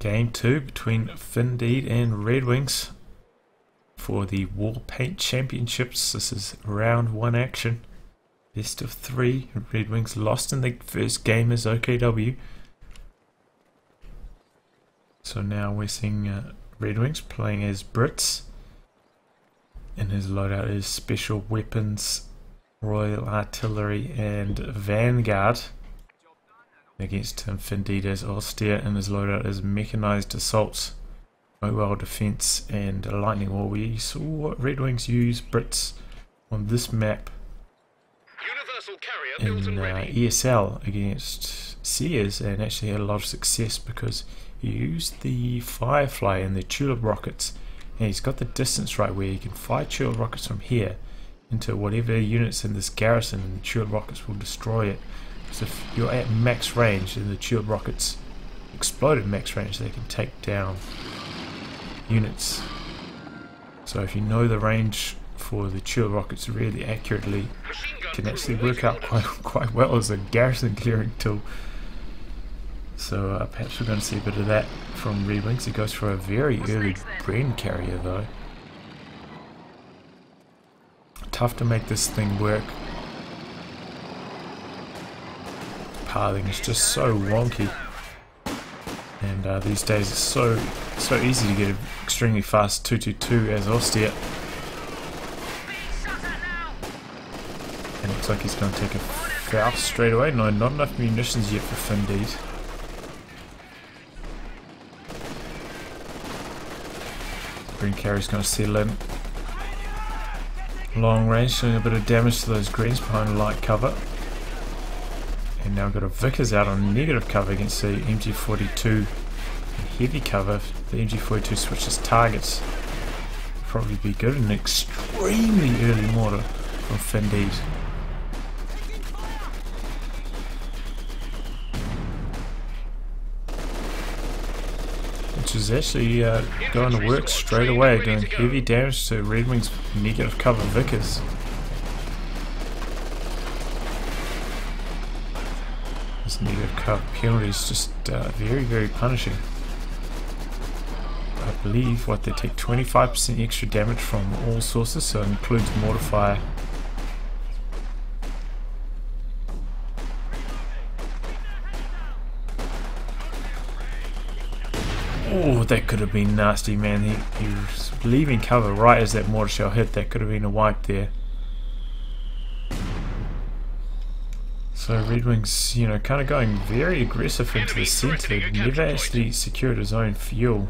Game 2 between Finndeed and RedxWings for the Warpaint Championships. This is round 1 action. Best of 3. RedxWings lost in the first game as OKW. So now we're seeing RedxWings playing as Brits. And his loadout is Special Weapons, Royal Artillery and Vanguard. Against him, Finndeed as Austere, and his loadout is Mechanized Assaults, Mobile Defense and Lightning Wall. We saw RedxWings use Brits on this map in ESL against Sears, and actually had a lot of success because he used the Firefly and the Tulip rockets, and he's got the distance right where he can fire Tulip rockets from here into whatever units in this garrison, and the Tulip rockets will destroy it. So if you're at max range and the Tulip rockets explode at max range, they can take down units. So if you know the range for the Tulip rockets really accurately, it can actually work out quite well as a garrison clearing tool. So perhaps we're going to see a bit of that from RedxWings. He goes for a very early Bren carrier though. Tough to make this thing work. Pathing is just so wonky, and these days it's so easy to get an extremely fast 222 as Austere. And it looks like he's going to take a Faust straight away. No, not enough munitions yet for Finndeed. Green carrier's going to settle in. Long range, doing a bit of damage to those greens behind light cover. And now we've got a Vickers out on negative cover against the MG42 heavy cover. If the MG42 switches targets, it'll probably be good. An extremely early mortar from Finndeed. Which is actually going to work straight away, doing heavy damage to RedxWings' negative cover Vickers. Negative cover penalty is just very punishing. I believe what they take 25% extra damage from all sources, so it includes mortar fire. Oh, that could have been nasty, man. He was leaving cover right as that mortar shell hit. That could have been a wipe there. So RedxWings, you know, kind of going very aggressive into the centre, never actually secured his own fuel.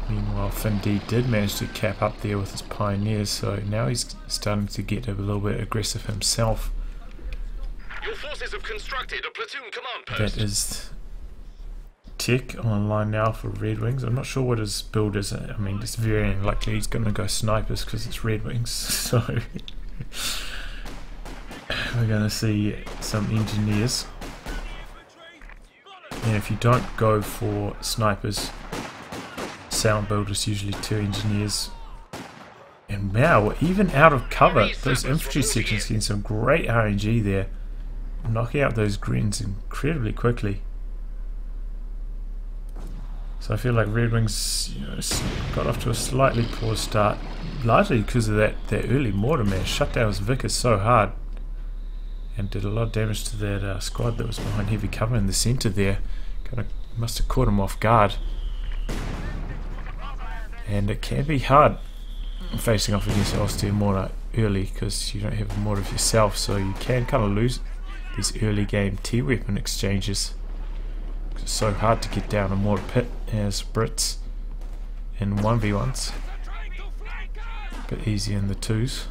Meanwhile, Finndeed did manage to cap up there with his Pioneers, so now he's starting to get a little bit aggressive himself. Your forces have constructed a platoon command post. That is tech online now for RedxWings. I'm not sure what his build is. I mean, it's very unlikely he's going to go snipers because it's RedxWings, so we're going to see some engineers, and if you don't go for snipers, sound build is usually 2 engineers. And now, even out of cover, those infantry sections getting some great RNG there, knocking out those greens incredibly quickly. So I feel like RedxWings, you know, got off to a slightly poor start, largely because of that early mortar, man. Shut down his Vickers so hard and did a lot of damage to that squad that was behind heavy cover in the centre there. Kind of must have caught him off guard. And it can be hard facing off against Austere mortar early because you don't have a mortar of yourself, so you can kind of lose these early game T-weapon exchanges. It's so hard to get down a mortar pit as Brits in 1v1s, but easy in the 2s.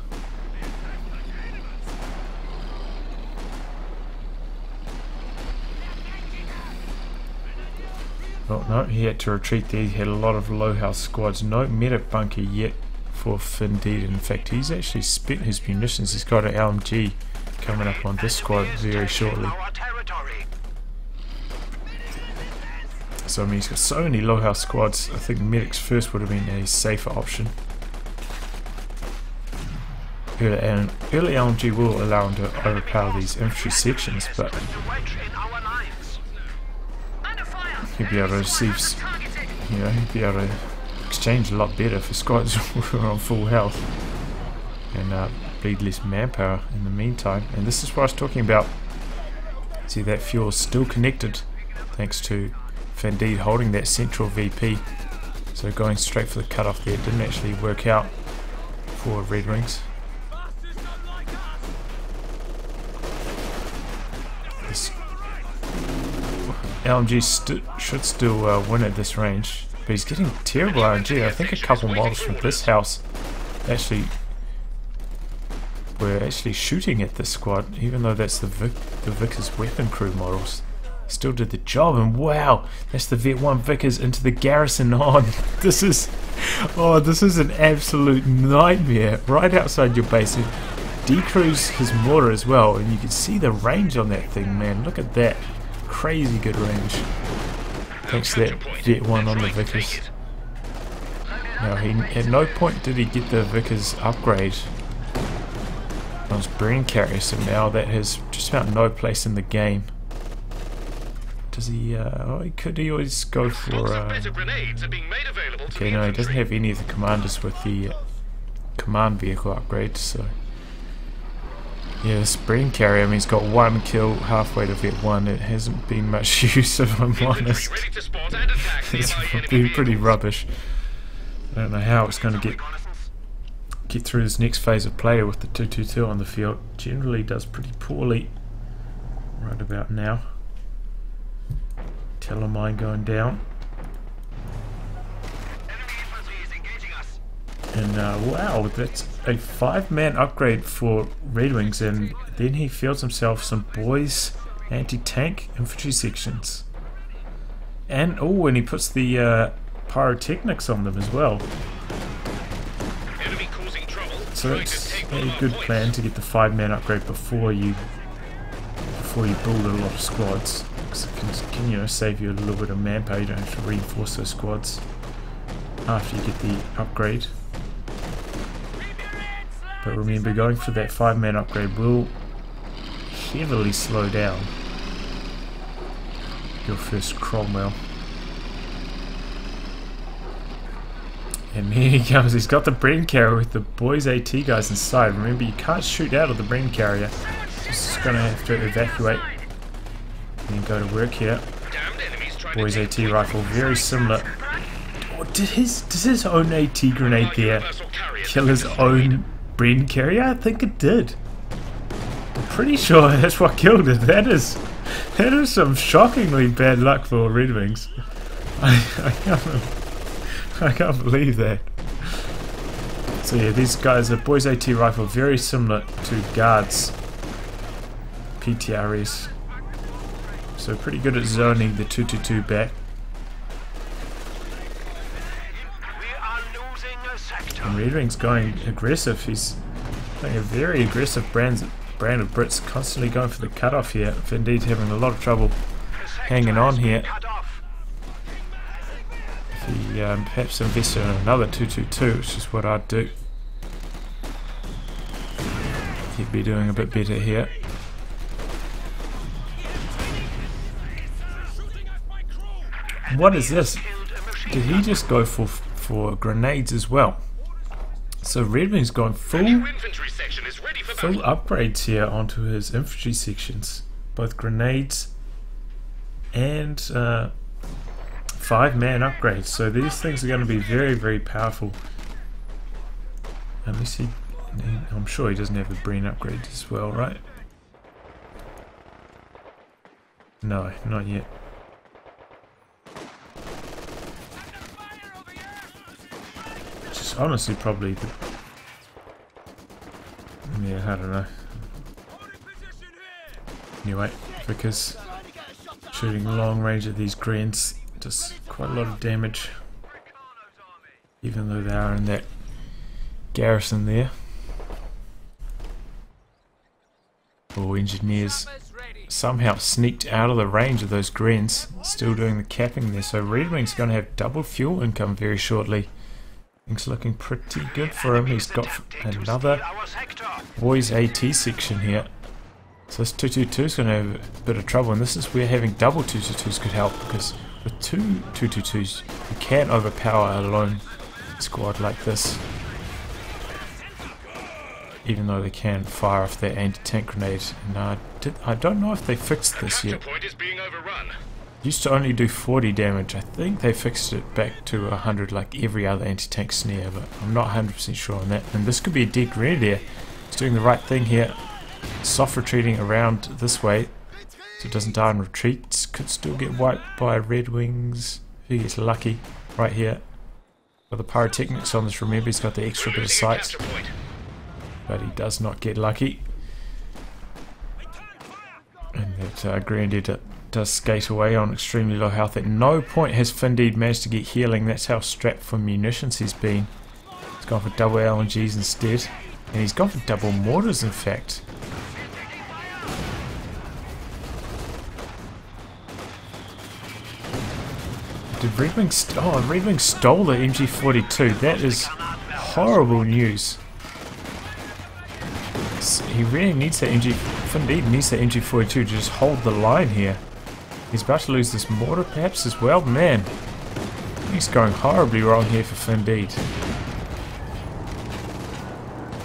Oh no, he had to retreat there. He had a lot of low health squads. No medic bunker yet for Finndeed. In fact, he's actually spent his munitions. He's got an LMG coming up on this squad very shortly. So I mean, he's got so many low health squads. I think medics first would have been a safer option. Early LMG will allow him to overpower these infantry sections, but he'd be able to receive, you know, he'd be able to exchange a lot better if the squads were on full health and bleed less manpower in the meantime. And this is what I was talking about. See, that fuel is still connected thanks to Finndeed holding that central VP. So going straight for the cutoff there didn't actually work out for RedxWings. This LMG should still win at this range, but he's getting terrible RNG. I think a couple models from this house actually were actually shooting at this squad, even though that's the Vickers weapon crew models. Still did the job, and wow, that's the Vet 1 Vickers into the garrison on. This is an absolute nightmare right outside your base. It decrews his mortar as well, and you can see the range on that thing, man. Look at that, crazy good range. Thanks to that Vet 1 on the Vickers. Now, at no point did he get the Vickers upgrade on his brain carrier, so now that has just about no place in the game. Does he, could he always go for, okay, no, he doesn't have any of the commanders with the command vehicle upgrade, so, yeah, this brain carrier, I mean, he's got 1 kill halfway to Vet 1, it hasn't been much use, if I'm honest. It's been pretty rubbish. I don't know how it's going to get through this next phase of play with the 222 on the field. Generally does pretty poorly right about now. Telemine going down. And wow, that's a 5-man upgrade for RedxWings, and then he fields himself some boys anti-tank infantry sections. And oh, and he puts the pyrotechnics on them as well. So that's a good plan to get the 5-man upgrade before you build a lot of squads. Because it can, you know, save you a little bit of manpower. You don't have to reinforce those squads after you get the upgrade. But remember, going for that 5-man upgrade will heavily slow down your first Cromwell. And here he comes, he's got the brain carrier with the boys AT guys inside. Remember, you can't shoot out of the brain carrier. Just gonna have to evacuate and then go to work here. Boys AT rifle, very similar. Oh, does his own AT grenade there kill his own brain carrier? I think it did. I'm pretty sure that's what killed it. That is some shockingly bad luck for RedxWings. I can't believe that. So yeah, these guys are boys AT rifle, very similar to guards PTRS. So pretty good at zoning the 222 back. And RedxWings going aggressive. He's playing a very aggressive brand of Brits, constantly going for the cutoff here. Finndeed having a lot of trouble hanging on here. He perhaps invested in another 222, which is what I'd do. He'd be doing a bit better here. What is this? Did he just go for grenades as well? So RedxWings gone full upgrades here onto his infantry sections, both grenades and 5-man upgrades. So these things are going to be very, very powerful. Unless I'm sure he doesn't have the brain upgrades as well, right? No, not yet. Which is honestly probably the... yeah, I don't know. Anyway, because shooting long range at these greens does quite a lot of damage, even though they are in that garrison there. Oh, engineers somehow sneaked out of the range of those greens, still doing the capping there. So RedxWings going to have double fuel income very shortly. Things looking pretty good for him. He's got another boys AT section here. So this 222 is going to have a bit of trouble, and this is where having double 222s could help, because with two 222s, you can overpower a lone squad like this. Even though they can fire off their anti-tank grenades. And I don't know if they fixed this yet. Point is being overrun. Used to only do 40 damage. I think they fixed it back to 100 like every other anti-tank snare, but I'm not 100% sure on that. And this could be a dead grenadier. It's doing the right thing here. Soft retreating around this way so it doesn't die in retreats. Could still get wiped by RedxWings if he gets lucky right here. Got the pyrotechnics on this, remember he's got the extra bit of sight. But he does not get lucky. And that Grenadier does skate away on extremely low health. At no point has Finndeed managed to get healing. That's how strapped for munitions he's been. He's gone for double LMGs instead. And he's gone for double mortars in fact. Did RedxWings... Oh, RedxWings stole the MG42. That is horrible news. He really needs that Finndeed needs that MG42 to just hold the line here. He's about to lose this mortar perhaps as well. Man, he's going horribly wrong here for Finndeed.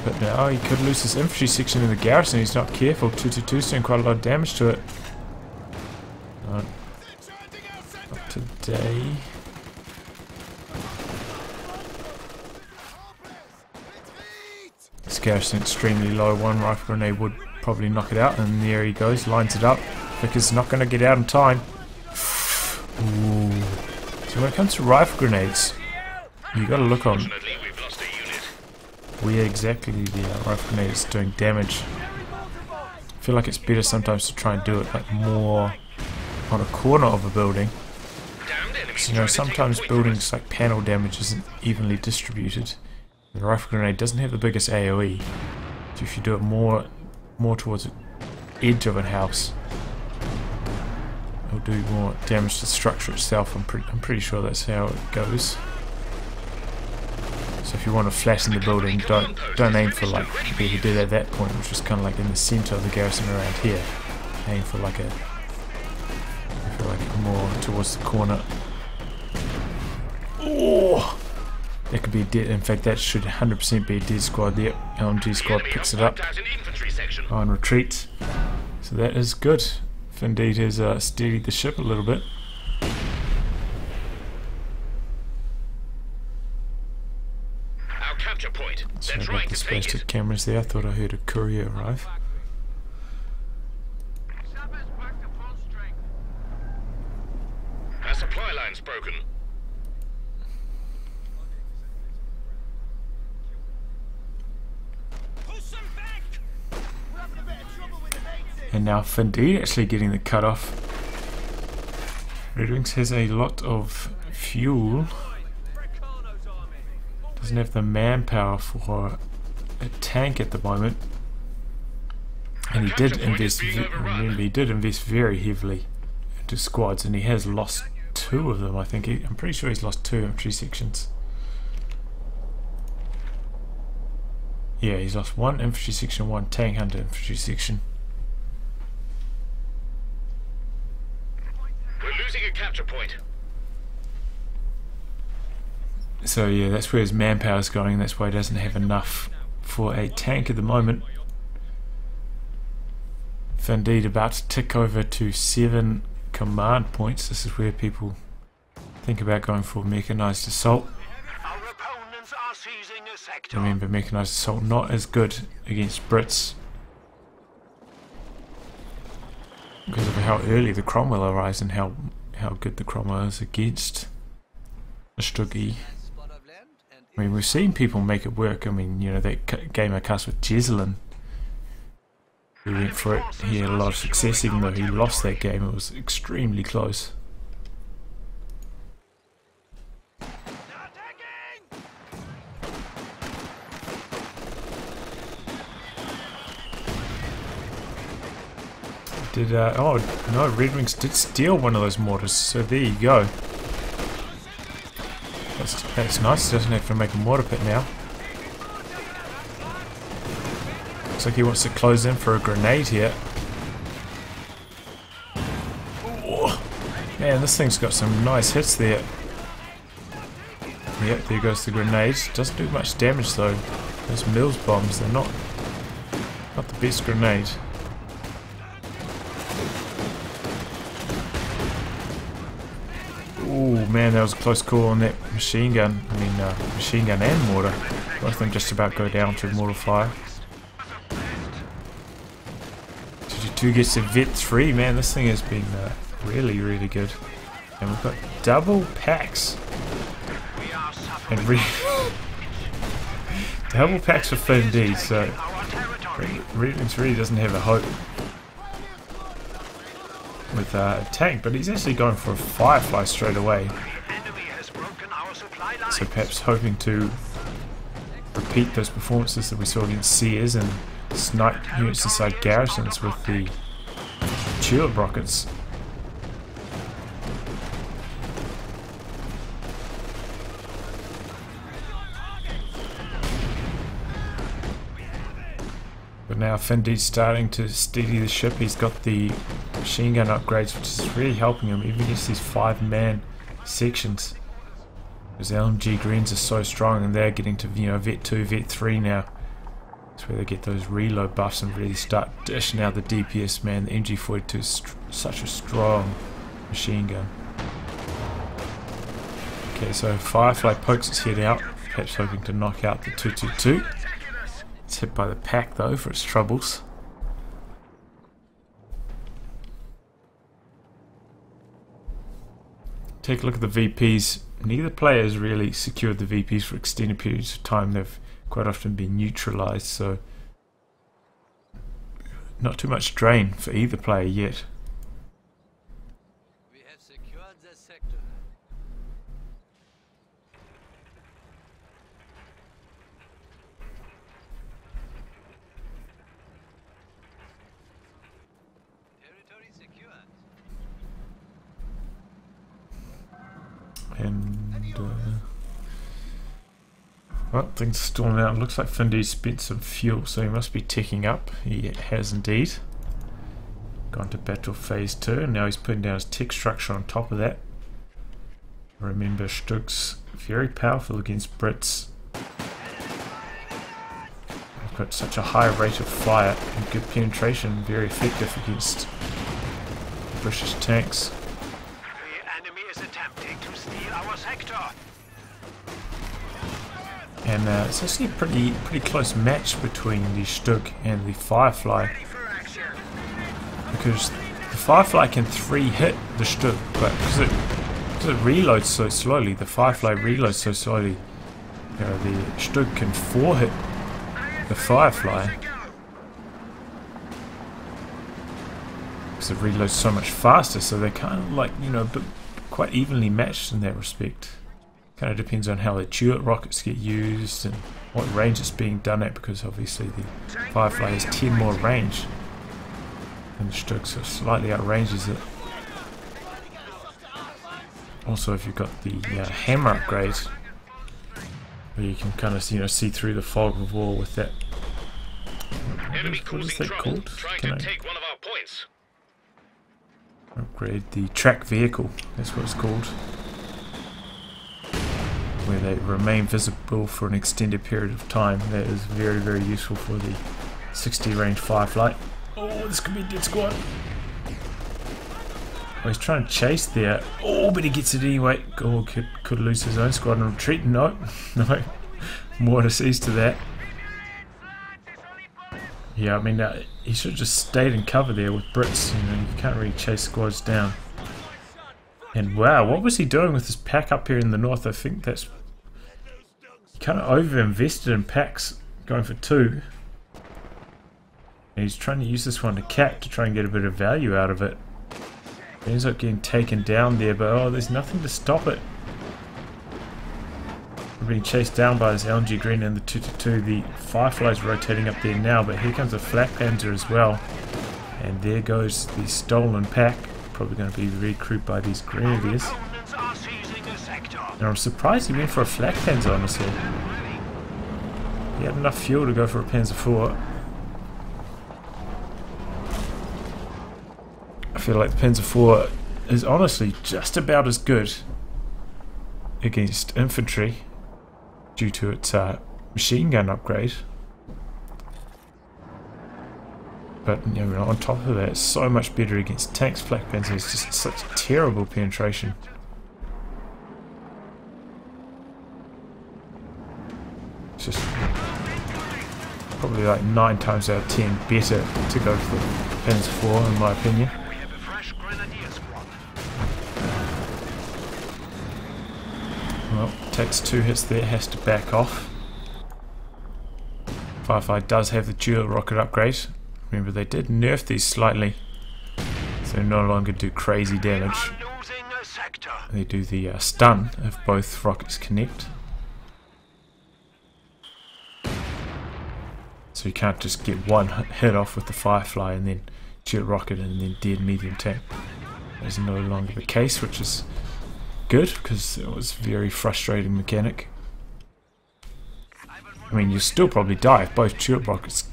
But now he could lose this infantry section in the garrison. He's not careful. 222's doing quite a lot of damage to it. Not today. This garrison extremely low. One rifle grenade would probably knock it out, and there he goes, lines it up. Vickers not going to get out in time. Ooh. So when it comes to rifle grenades, you got to look on where exactly the rifle grenade is doing damage. I feel like it's better sometimes to try and do it like more on a corner of a building. Because, you know, sometimes buildings like panel damage isn't evenly distributed. The rifle grenade doesn't have the biggest AoE, so if you do it more towards the edge of a house, it'll do more damage to the structure itself. I'm pretty sure that's how it goes. So if you want to flatten the building, don't aim for like where he did at that point, which was kind of like in the center of the garrison around here. Aim for like more towards the corner. Oh! That could be a dead, in fact that should 100% be a dead squad there. LMG squad picks it up on retreat. So that is good. Finndeed has steadied the ship a little bit. Our capture point. So I got the spaceship cameras there. I thought I heard a courier arrive. Our supply line's broken. And now Finndeed actually getting the cutoff. RedxWings has a lot of fuel. Doesn't have the manpower for a tank at the moment. And he did invest. Remember, he did invest very heavily into squads, and he has lost 2 of them. I think I'm pretty sure he's lost 2 infantry sections. Yeah, he's lost 1 infantry section, 1 tank hunter infantry section. We're losing a capture point. So yeah, that's where his manpower is going. That's why he doesn't have enough for a tank at the moment. Finndeed about to tick over to 7 command points. This is where people think about going for mechanized assault. Remember, mechanized assault not as good against Brits because of how early the Cromwell arrives and how good the Cromwell is against Stuggy. I mean, we've seen people make it work. I mean, you know, that game I cast with Jezelin, he went for it. He had a lot of success, even though he lost that game. It was extremely close. Oh no, RedxWings did steal one of those mortars, so there you go. That's nice, he doesn't have to make a mortar pit now. Looks like he wants to close in for a grenade here. Oh, man, Man, this thing's got some nice hits there. Yep, there goes the grenade. Doesn't do much damage though. Those Mills bombs, they're not the best grenade. Oh man, that was a close call on that machine gun. I mean, machine gun and mortar. Both of them just about go down to mortar fire. 2 gets to Vet 3. Man, this thing has been really, really good. And we've got double packs. And double packs for Finndeed, so RedxWings really doesn't have a hope with a tank, but he's actually going for a Firefly straight away. So perhaps hoping to repeat those performances that we saw against Sears and snipe units inside garrisons with the tulip rockets. But now Finndeed's starting to steady the ship. He's got the machine gun upgrades, which is really helping him even against these 5-man sections. Because LMG greens are so strong, and they're getting to, you know, Vet 2, Vet 3 now. That's where they get those reload buffs and really start dishing out the DPS. Man, the MG42 is such a strong machine gun. Okay, so Firefly pokes its head out, perhaps hoping to knock out the 222. It's hit by the pack though for its troubles. Take a look at the VPs. Neither player has really secured the VPs for extended periods of time. They've quite often been neutralized, so not too much drain for either player yet. We have secured the sector. Territory secured. And well, things are stalling out. It looks like Finndeed spent some fuel, so he must be ticking up. He has indeed gone to battle phase 2, and now he's putting down his tech structure on top of that. Remember, Stug's very powerful against Brits. They've got such a high rate of fire and good penetration, very effective against British tanks. The enemy is attempting to steal our sector. And it's actually a pretty close match between the Stug and the Firefly, because the Firefly can 3-hit the Stug, but because it reloads so slowly, the Firefly reloads so slowly, you know, the Stug can 4-hit the Firefly because it reloads so much faster. So they're kind of like, you know, but quite evenly matched in that respect. Kind of depends on how the tulip rockets get used and what range it's being done at, because obviously the Firefly has 10 more range and the Stug so slightly outranges it. Also, if you've got the hammer upgrade, where you can kind of, you know, see through the fog of war with that. Enemy What is causing that trouble, called? trying Can to I take one of our points. upgrade the track vehicle? That's what it's called. Where they remain visible for an extended period of time. That is very, very useful for the 60 range Firefly. Oh, this could be a dead squad. Oh, he's trying to chase there. Oh, but he gets it anyway. Oh, could lose his own squad and retreat. No, no. Mortar sees to that. Yeah, I mean, he should have just stayed in cover there with Brits. You know, you can't really chase squads down. And wow, what was he doing with his pack up here in the north? I think that's... He kind of over-invested in packs, going for 2. And he's trying to use this one to cap to try and get a bit of value out of it. He ends up getting taken down there, but oh, there's nothing to stop it. We're being chased down by this LMG green and the 222. The Firefly's rotating up there now, but here comes a Flak Panzer as well. And there goes the stolen pack. Probably going to be recruited by these grenadiers. And I'm surprised he went for a Flak Panzer, honestly. He had enough fuel to go for a Panzer IV. I feel like the Panzer IV is honestly just about as good against infantry due to its machine gun upgrade. But you know, on top of that, it's so much better against tanks. Flak Panzer is just such terrible penetration. It's just probably like 9 times out of 10 better to go for Panzer 4 in my opinion. We have a fresh grenadier squad. Well, takes 2 hits there, has to back off. Firefly does have the dual rocket upgrade. Remember, they did nerf these slightly, so they no longer do crazy damage. Losing a sector. They do the stun if both rockets connect. So you can't just get one hit off with the Firefly and then dual rocket and then dead medium tank. That is no longer the case, which is good because it was a very frustrating mechanic. I mean, you still probably die if both dual rockets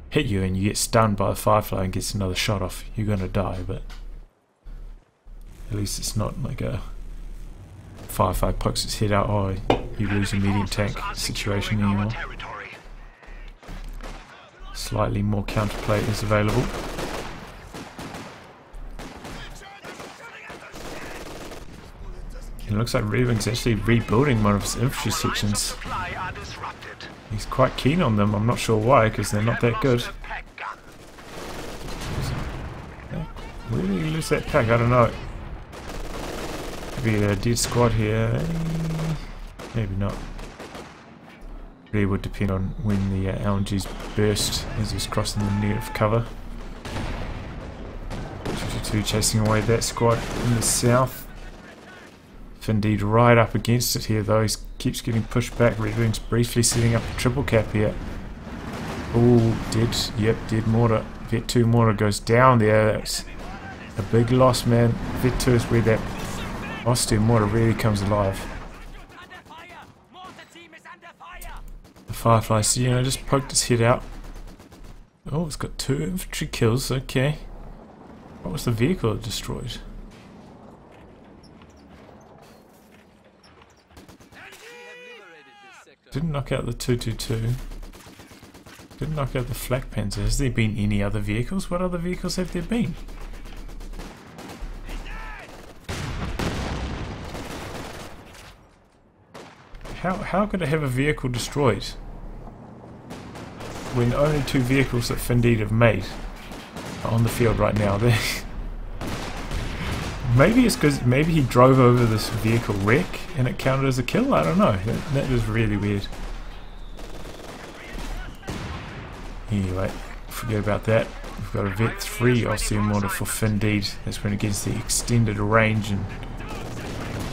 hit you and you get stunned by the Firefly and gets another shot off. You're gonna die, but at least it's not like a Firefly pokes its head out, oh, you lose a medium tank situation anymore. Slightly more counterplay is available. It looks like RedxWings actually rebuilding one of his infantry sections. He's quite keen on them. I'm not sure why, because they're not that good. Where did he lose that pack? I don't know. Maybe a dead squad here. Maybe not. Really would depend on when the LMGs burst as he's crossing the negative cover. 222 chasing away that squad in the south. Finndeed right up against it here though. He keeps getting pushed back. RedxWings briefly setting up a triple cap here. Oh, dead. Yep, dead mortar. Vet 2 mortar goes down there. That's a big loss, man. Vet 2 is where that Oster mortar really comes alive. The Firefly, so, you know, just poked its head out. Oh, it's got 2 infantry kills. Okay. What was the vehicle it destroyed? Didn't knock out the 222. Didn't knock out the Flak Panzer. Has there been any other vehicles? What other vehicles have there been? How could it have a vehicle destroyed when only 2 vehicles that Finndeed have made are on the field right now? Maybe it's because maybe he drove over this vehicle wreck and it counted as a kill? I don't know. That is really weird. Anyway, forget about that. We've got a Vet 3 Oster mortar for Finndeed. That's when it gets the extended range and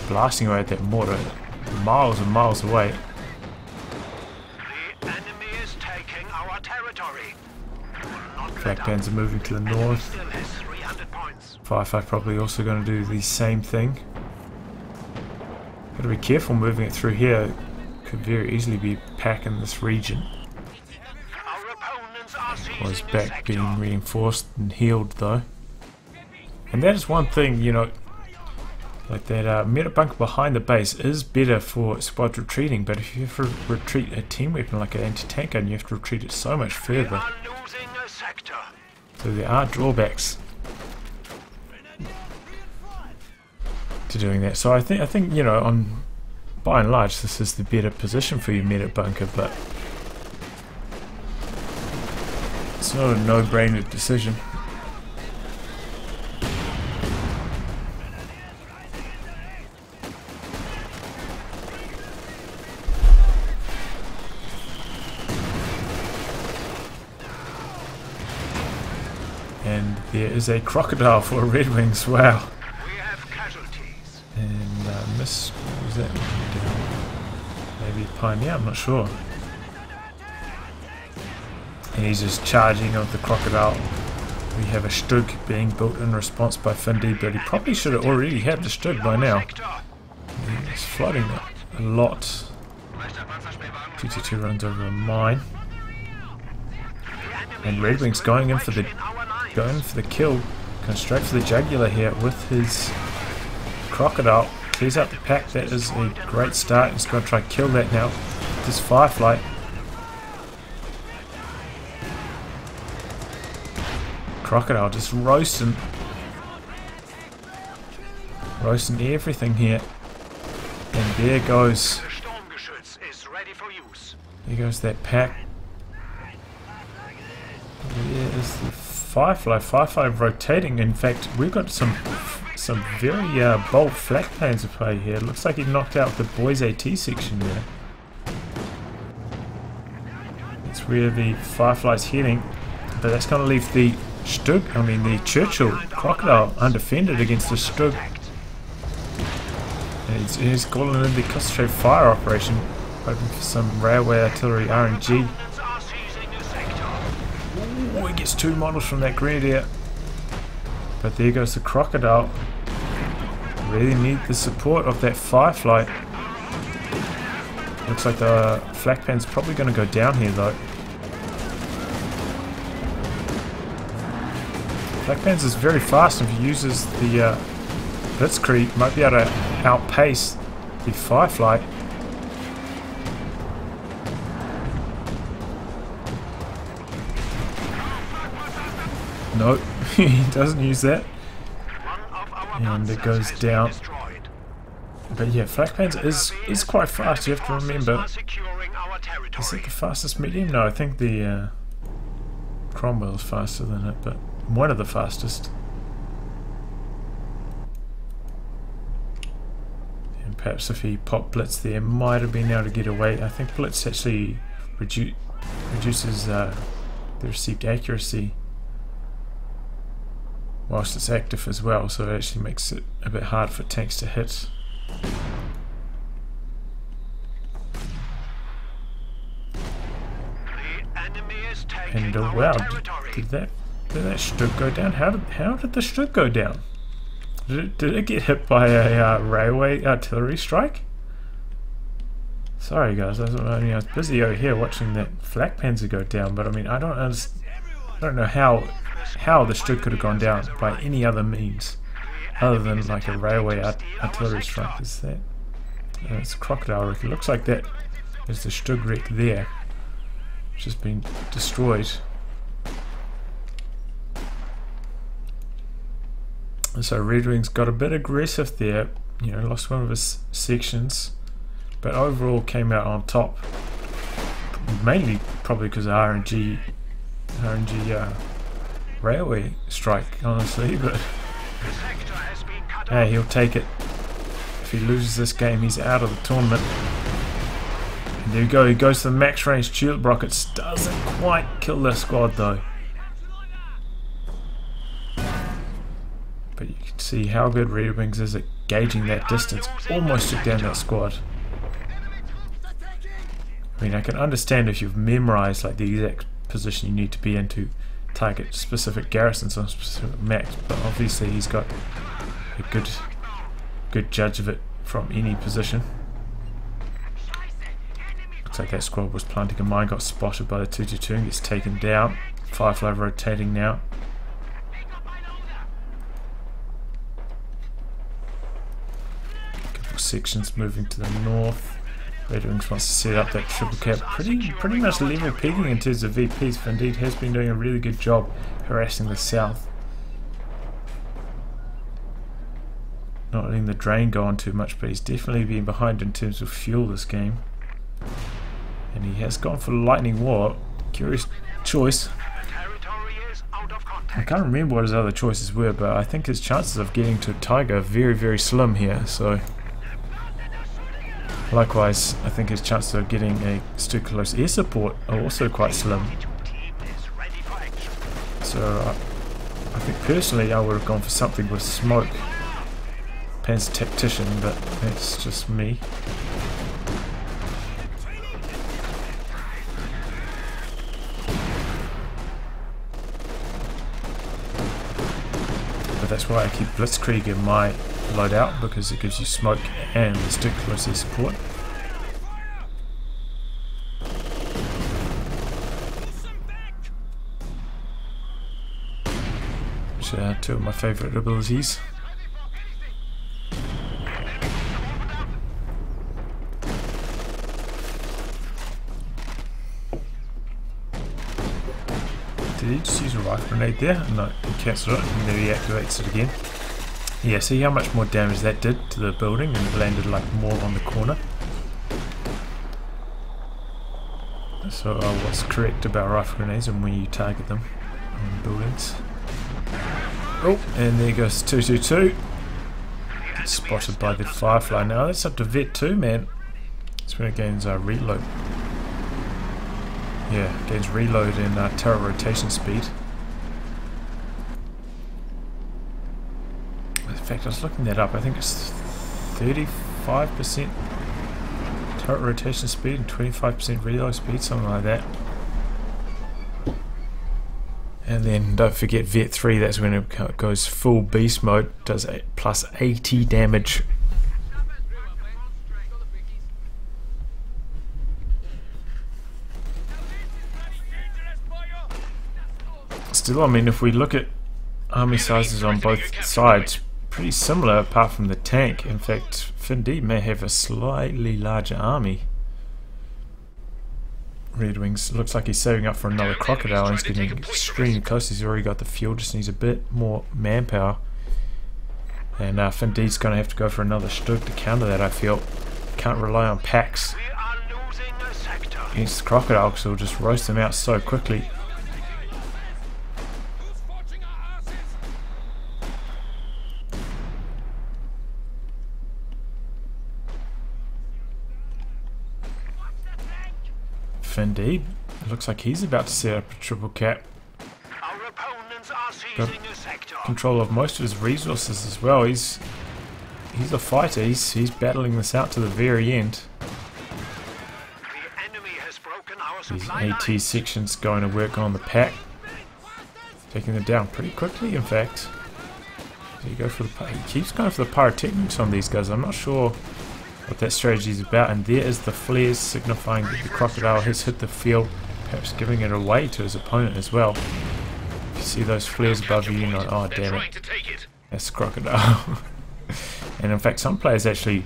blasting away at that mortar miles and miles away. The enemy is taking our territory. Flak Panzer moving to the north. Still has 300 points. Firefly probably also going to do the same thing. Got to be careful moving it through here. Could very easily be pack in this region. Our opponents are seizing Was the back sector. being reinforced and healed though. And that is one thing, you know, like that meta bunker behind the base is better for squad retreating, but if you have to retreat a team weapon like an anti-tank gun, you have to retreat it so much We further. are losing a sector. So there are drawbacks to doing that. So I think you know, on by and large, this is the better position for your meta bunker, but it's not a no-brainer decision. And there is a crocodile for RedxWings. Wow. We have casualties. And miss, what was that? Maybe Pioneer, I'm not sure. And he's just charging of the crocodile. We have a Stug being built in response by Finndeed, but he probably should have already had the Stug by now. He's flooding it a lot. 222 runs over a mine. And RedxWings going in for the kill. Going straight for the jugular here with his crocodile. Clears out the pack. That is a great start. He's going to try and kill that now. This firefly. Crocodile just roasting everything here. And there goes that pack. There is the firefly. Firefly rotating. In fact, we've got some very bold flak planes to play here. Looks like he knocked out the boys AT section there. That's where the firefly's heading, but that's going to leave the the Churchill crocodile undefended against the Stug. And he's calling in the concentrated fire operation, hoping for some railway artillery RNG. Ooh, he gets 2 models from that Grenadier. But there goes the crocodile. Really need the support of that firefly. Looks like the flak pan's probably going to go down here though. Flak pans is very fast. If he uses the Blitzkrieg, might be able to outpace the firefly. No, he doesn't use that. And it goes down. But yeah, flak pans is quite fast, you have to remember. Is it the fastest medium? No, I think the Cromwell is faster than it, but one of the fastest. And perhaps if he popped Blitz there, might have been able to get away. I think Blitz actually reduces the received accuracy whilst it's active as well, so it actually makes it a bit hard for tanks to hit. And wow, did that Stug go down? How did the Stug go down? Did it get hit by a railway artillery strike? Sorry guys, I was busy over here watching that flak panzer go down, but I mean I don't know how the Stug could have gone down by any other means other than like a railway artillery strike. Is that? It's a crocodile wreck. It looks like that is the Stug wreck there. It's just been destroyed. And so RedxWings got a bit aggressive there. You know, lost one of his sections, but overall came out on top. Mainly probably because of RNG railway strike, honestly, but hey, he'll take it. If he loses this game, he's out of the tournament. And there we go, he goes to the max range tulip rockets. Doesn't quite kill the squad though. But you can see how good RedxWings is at gauging that distance. Almost took down that squad. I mean, I can understand if you've memorized like the exact position you need to be in to target specific garrisons on specific maps, but obviously he's got a good judge of it from any position. Looks like that squad was planting a mine, got spotted by the 222 and gets taken down. Firefly rotating now. Couple sections moving to the north. RedxWings wants to set up that triple cap. Pretty much level pegging in terms of VPs. Finndeed has been doing a really good job harassing the south. Not letting the drain go on too much, but he's definitely been behind in terms of fuel this game. And he has gone for lightning war. Curious choice. I can't remember what his other choices were, but I think his chances of getting to Tiger are very, very slim here. So likewise, I think his chances of getting a Stukalos air support are also quite slim. So I think personally I would have gone for something with smoke. Panzer Tactician, but that's just me. But that's why I keep Blitzkrieg in my loadout, because it gives you smoke and the Stukalos air support. two of my favourite abilities. Did he just use a rifle grenade there? No, he cancelled it and then he activates it again. Yeah, see how much more damage that did to the building, and it landed like more on the corner. So what's correct about rifle grenades and when you target them on buildings. Oh, and there goes 222. Gets spotted by the Firefly. Now that's up to Vet 2, man. That's when it gains reload. Yeah, gains reload and turret rotation speed. In fact, I was looking that up. I think it's 35% turret rotation speed and 25% reload speed, something like that. And then don't forget Vet 3, that's when it goes full beast mode, does plus 80 damage. Still, I mean, if we look at army sizes on both sides, pretty similar apart from the tank. In fact, Finndeed may have a slightly larger army. RedxWings looks like he's saving up for another crocodile and he's getting extremely close. He's already got the fuel, just needs a bit more manpower. And Finndeed's going to have to go for another Stug to counter that, I feel. Can't rely on packs against the crocodile because he'll just roast them out so quickly. Finndeed, it looks like he's about to set up a triple cap. Got control of most of his resources as well. He's a fighter. He's battling this out to the very end. His AT section's going to work on the pack, taking them down pretty quickly. In fact, he keeps going for the pyrotechnics on these guys. I'm not sure what that strategy is about, and there is the flares signifying that the crocodile has hit the field, perhaps giving it away to his opponent as well. If you see those flares above you, you're not, oh damn it, that's crocodile. And in fact, some players actually,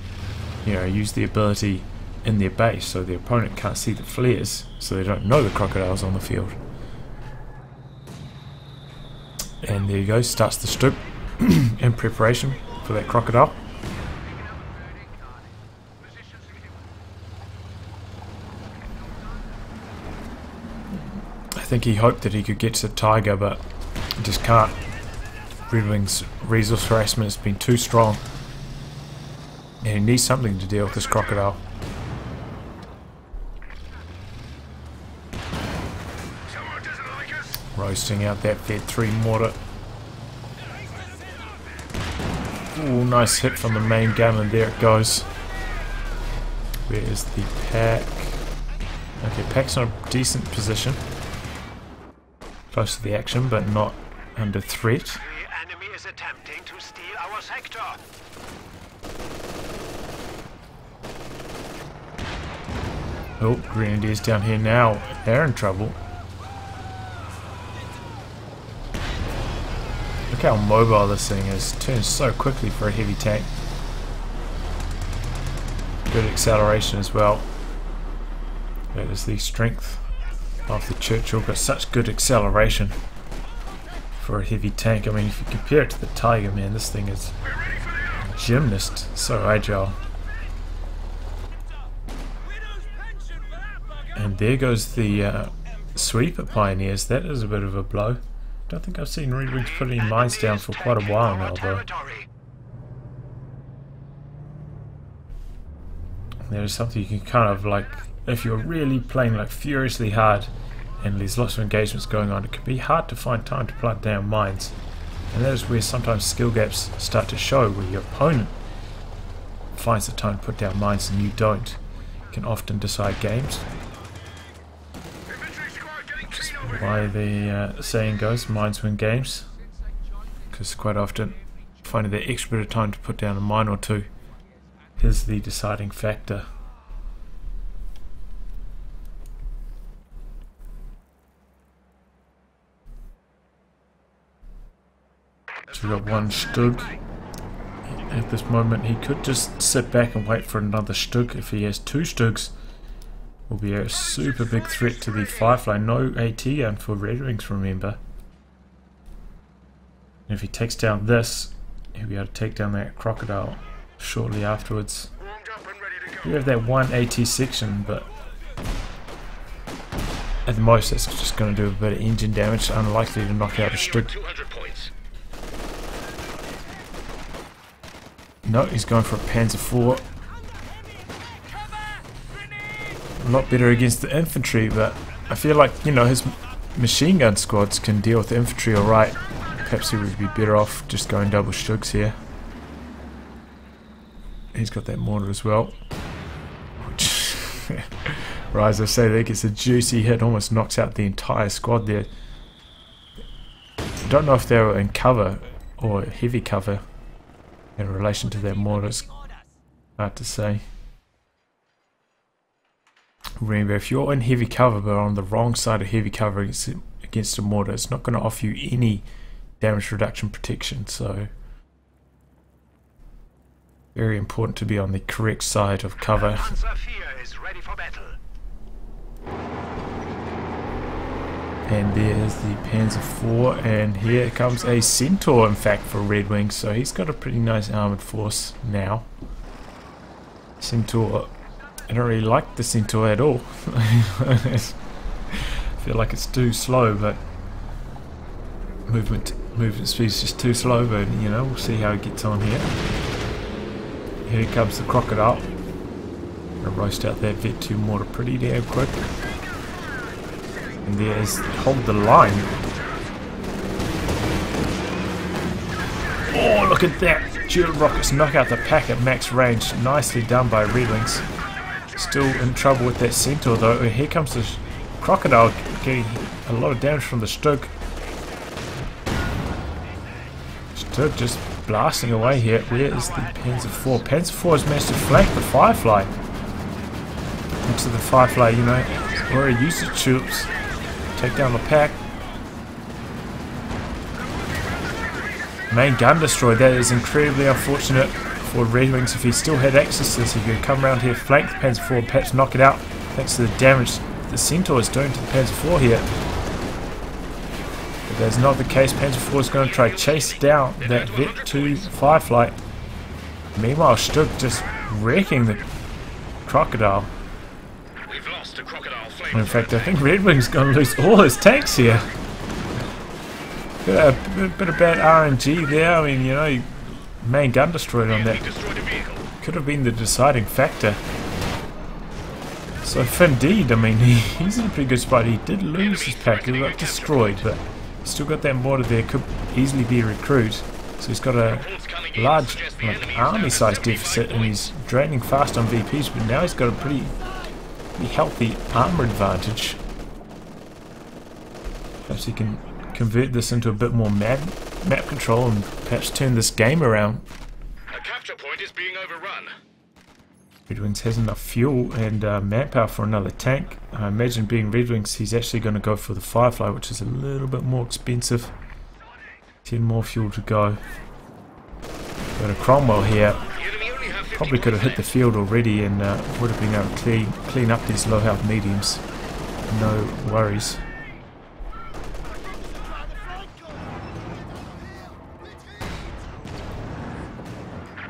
use the ability in their base so the opponent can't see the flares, so they don't know the crocodile's on the field. And there you go, starts the Stug in preparation for that crocodile. I think he hoped that he could get to the Tiger, but just can't. RedxWings' resource harassment has been too strong, and he needs something to deal with this crocodile. Roasting out that Vet 3 mortar. Ooh, nice hit from the main gun, and there it goes. Where is the pack? Okay, pack's in a decent position. Close to the action, but not under threat. The enemy is attempting to steal our sector. Oh, Grenadiers down here now. They're in trouble. Look how mobile this thing is. Turns so quickly for a heavy tank. Good acceleration as well. That is the strength of the Churchill, but such good acceleration for a heavy tank. I mean, if you compare it to the Tiger, man, this thing is a gymnast, so agile. And there goes the sweeper Pioneers. That is a bit of a blow. Don't think I've seen RedxWings put any mines down for quite a while now, though. There's something you can kind of like, if you're really playing like furiously hard and there's lots of engagements going on, it can be hard to find time to plant down mines. And that is where sometimes skill gaps start to show, where your opponent finds the time to put down mines and you don't. You can often decide games. Which is why the saying goes, mines win games. Because quite often finding that extra bit of time to put down a mine or two is the deciding factor. So we've got one Stug. At this moment he could just sit back and wait for another Stug. If he has two Stugs, will be a super big threat to the Firefly. No AT gun for RedxWings, remember. And if he takes down this, he'll be able to take down that Crocodile shortly afterwards. We have that one AT section, but at the most that's just going to do a bit of engine damage, unlikely to knock out a Stug. No, he's going for a Panzer IV. A lot better against the infantry, but I feel like, you know, his machine gun squads can deal with the infantry alright. Perhaps he would be better off just going double Stugs here. He's got that mortar as well. Which, right, as I say, that gets a juicy hit, almost knocks out the entire squad there. I don't know if they were in cover or heavy cover in relation to that mortar. It's hard to say. Remember, if you're in heavy cover but on the wrong side of heavy cover against a mortar, it's not going to offer you any damage reduction protection, so very important to be on the correct side of cover. And there's the Panzer IV, and here comes a Centaur in fact for RedxWings, so he's got a pretty nice armoured force now. Centaur, I don't really like the Centaur at all. I feel like it's too slow, but movement speed is just too slow, but you know, we'll see how it gets on here. Here comes the Crocodile. Gonna roast out that Vet 2 mortar pretty damn quick. And there's hold the line. Oh, look at that! Dual rockets knock out the pack at max range. Nicely done by RedxWings. Still in trouble with that Centaur though. Here comes the Crocodile getting a lot of damage from the Stug. Stug just blasting away here. Where is the Panzer IV? Panzer IV has managed to flank the Firefly. Into the Firefly, you know, already used the troops. Take down the pack. Main gun destroyed. That is incredibly unfortunate for RedxWings. If he still had access to this, he could come around here, flank the Panzer IV, perhaps knock it out thanks to the damage the Centaur is doing to the Panzer IV here. But that's not the case. Panzer IV is going to try to chase down that Vet 2 Firefly. Meanwhile, Stug just wrecking the Crocodile. In fact, I think RedxWings is going to lose all his tanks here. A bit of bad RNG there. I mean, you know, main gun destroyed on that. Could have been the deciding factor. So Finndeed, I mean, he's in a pretty good spot. He did lose his pack. He got destroyed, but still got that mortar there. Could easily be a recruit. So he's got a large, like, army-sized deficit, and he's draining fast on VPs. But now he's got a pretty healthy armor advantage. Perhaps he can convert this into a bit more map control and perhaps turn this game around. A capture point is being overrun. RedxWings has enough fuel and manpower for another tank. I imagine being RedxWings, he's actually going to go for the Firefly, which is a little bit more expensive. 10 more fuel to go. Got a Cromwell here. Probably could have hit the field already and would have been able to clean up these low health mediums. No worries.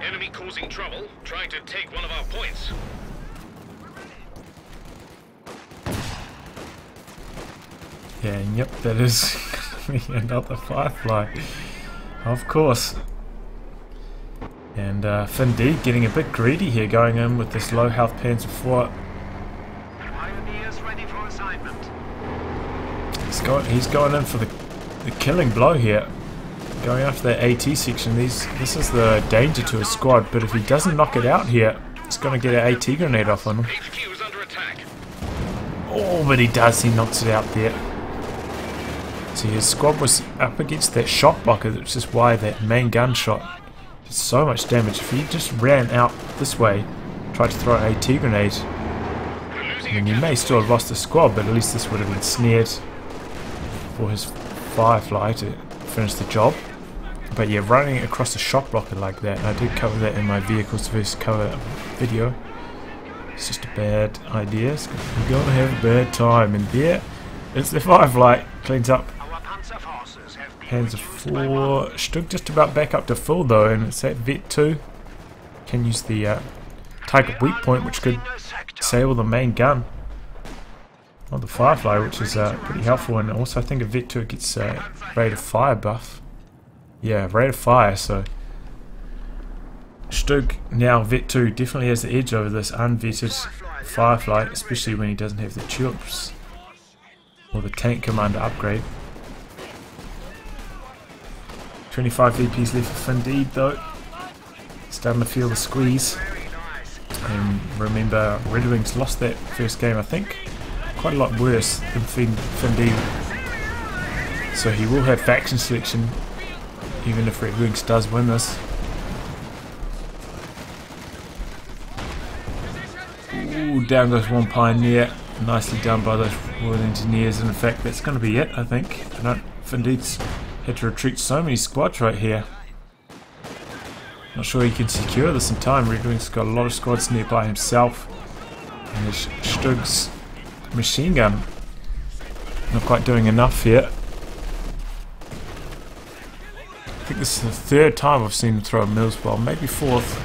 Enemy causing trouble, trying to take one of our points. Yeah, and yep, that is another Firefly. Of course. And Finndeed getting a bit greedy here, going in with this low health Panzer IV. Pioneers ready for assignment. He's going in for the killing blow here. Going after that AT section. This is the danger to his squad, but if he doesn't knock it out here, it's going to get an AT grenade off on him. HQ is under attack. Oh, but he does. He knocks it out there. See, his squad was up against that shot blocker, which is why that main gun shot did so much damage. If he just ran out this way, tried to throw an AT grenade, then you may still have lost the squad, but at least this would have been snared for his Firefly to finish the job. But yeah, running across the shock blocker like that, I did cover that in my vehicles versus cover video. It's just a bad idea. You're going to have a bad time. And yeah, it's the Firefly. Cleans up. Hands of 4. Stug just about back up to full though, and it's at Vet 2. Can use the target weak point, which could disable the main gun of the Firefly, which is pretty helpful. And also I think a Vet 2 gets rate of fire buff. Yeah, rate of fire, so Stug now Vet 2 definitely has the edge over this unvetted Firefly, especially when he doesn't have the tulips or the tank commander upgrade. 25 VPs left for Finndeed though. Starting to feel the squeeze. And remember, RedxWings lost that first game, I think, quite a lot worse than Finndeed. So he will have faction selection even if RedxWings does win this. Ooh, down goes one Pioneer. Nicely done by those Royal Engineers, and in fact that's going to be it, I think. Finndeed's had to retreat so many squads right here. Not sure he can secure this in time. RedxWings got a lot of squads nearby himself. And there's Stug's machine gun not quite doing enough here. I think this is the third time I've seen them throw a Mills bomb, maybe fourth.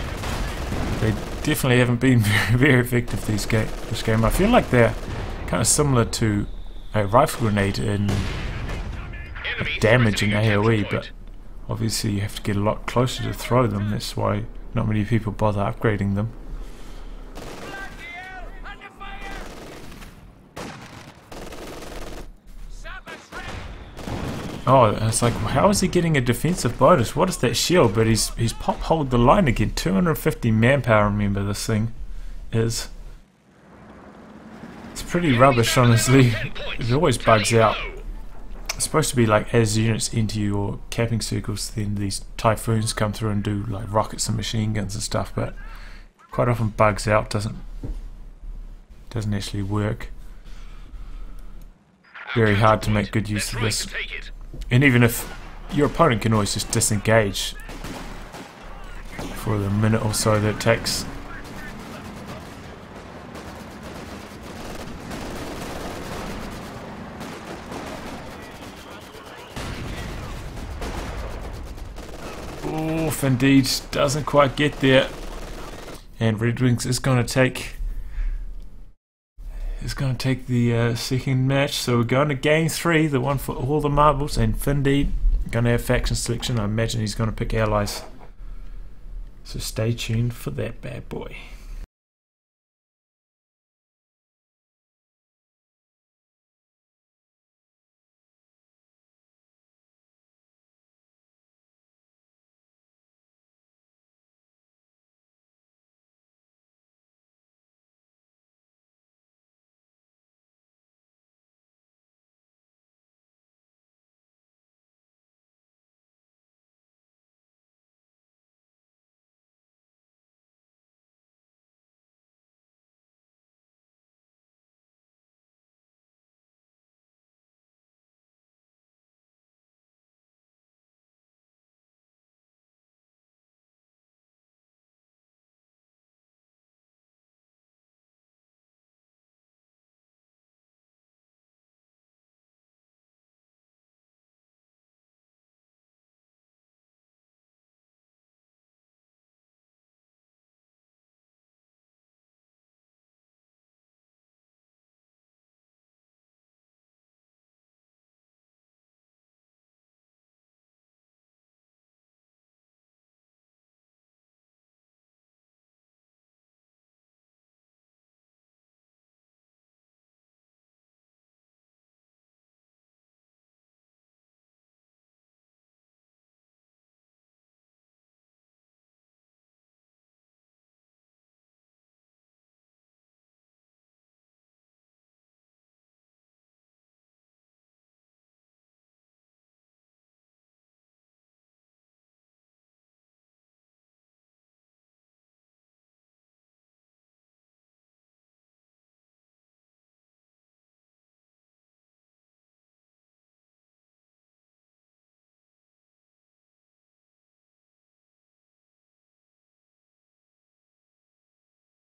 They definitely haven't been very effective this game. I feel like they're kind of similar to a rifle grenade in damage in AoE, but obviously you have to get a lot closer to throw them. That's why not many people bother upgrading them. Oh, it's like, how is he getting a defensive bonus? What is that shield? But he's pop hold the line again. 250 manpower, remember this thing is. It's pretty rubbish, honestly. It always bugs out. It's supposed to be like, as units enter your capping circles, then these typhoons come through and do like rockets and machine guns and stuff, but quite often bugs out, doesn't actually work. Very hard to make good use of this. And even if your opponent can always just disengage for the minute or so that it takes. Oh, Finndeed doesn't quite get there, and RedxWings is going to take the second match. So we're going to game 3, the one for all the marbles, and Finndeed going to have faction selection. I imagine he's going to pick allies. So stay tuned for that bad boy.